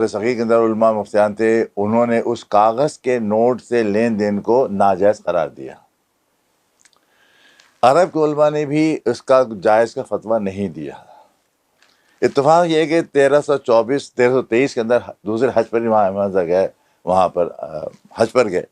صغیر کے اندر علماء مفتیان تھے، انہوں نے اس کاغذ کے نوٹ سے لین دین کو ناجائز قرار دیا۔ عرب کے علماء نے بھی اس کا جائز کا فتویٰ نہیں دیا۔ اتفاق یہ ہے کہ 1323 کے اندر دوسرے حج پر گئے، وہاں پر حج پر گئے،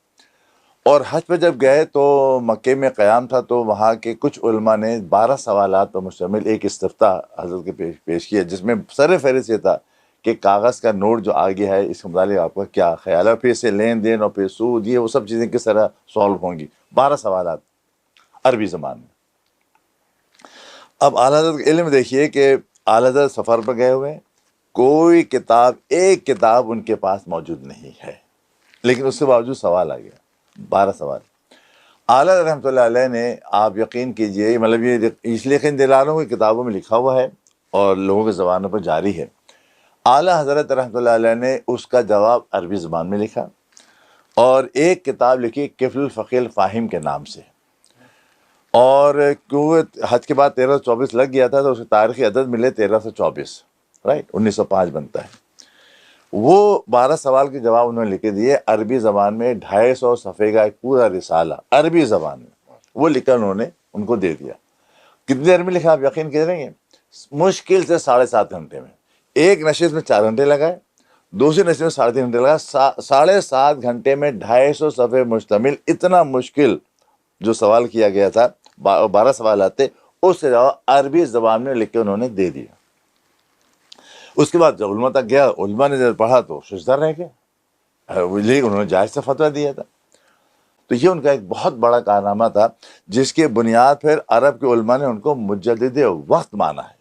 اور حج پہ جب گئے تو مکے میں قیام تھا، تو وہاں کے کچھ علماء نے 12 سوالات پر مشتمل ایک استفتاء حضرت کے پیش کیا، جس میں سر فہرست یہ تھا کہ کاغذ کا نوٹ جو آگے ہے اس کے متعلق آپ کا کیا خیال ہے، پھر اس سے لین دین اور پھر سود، یہ وہ سب چیزیں کس طرح سالو ہوں گی۔ 12 سوالات عربی زبان میں۔ اب اعلیٰ حضرت کا علم دیکھیے کہ اعلیٰ حضرت سفر پر گئے ہوئے، کوئی کتاب، ایک کتاب ان کے پاس موجود نہیں ہے، لیکن اس کے باوجود سوال آ گیا، 12 سوال۔ اعلیٰ رحمۃ اللہ علیہ نے، آپ یقین کیجئے، مطلب یہ اس لیے یقین دلا رہا ہوں کہ کتابوں میں لکھا ہوا ہے اور لوگوں کی زبانوں پر جاری ہے، اعلیٰ حضرت رحمۃ اللہ علیہ نے اس کا جواب عربی زبان میں لکھا، اور ایک کتاب لکھی کفل الفقیہ الفاہم کے نام سے، اور کیونکہ حج کے بعد 1324 لگ گیا تھا تو اسے تاریخی عدد ملے 1324، رائٹ، 1905 بنتا ہے۔ وہ 12 سوال کے جواب انہوں نے لکھ دیے عربی زبان میں، 250 صفحے کا ایک پورا رسالہ عربی زبان میں، وہ لکھا انہوں نے ان کو دے دیا۔ کتنی دیر میں لکھا آپ یقین کر رہے ہیں؟ مشکل سے 7.5 گھنٹے میں۔ ایک نشست میں 4 گھنٹے لگائے، دوسری نشست میں 3.5 گھنٹے لگا، 7.5 گھنٹے میں 250 صفحے مشتمل اتنا مشکل جو سوال کیا گیا تھا، 12 سوالات تھے، اس سے جواب عربی زبان میں لکھ کے انہوں نے دے دیا۔ اس کے بعد جب علماء تک گیا، علماء نے جب پڑھا تو ششدر رہ گئے، لیکن انہوں نے جائز سے فتویٰ دیا تھا۔ تو یہ ان کا ایک بہت بڑا کارنامہ تھا، جس کے بنیاد پر عرب کے علماء نے ان کو مجدد وقت مانا ہے۔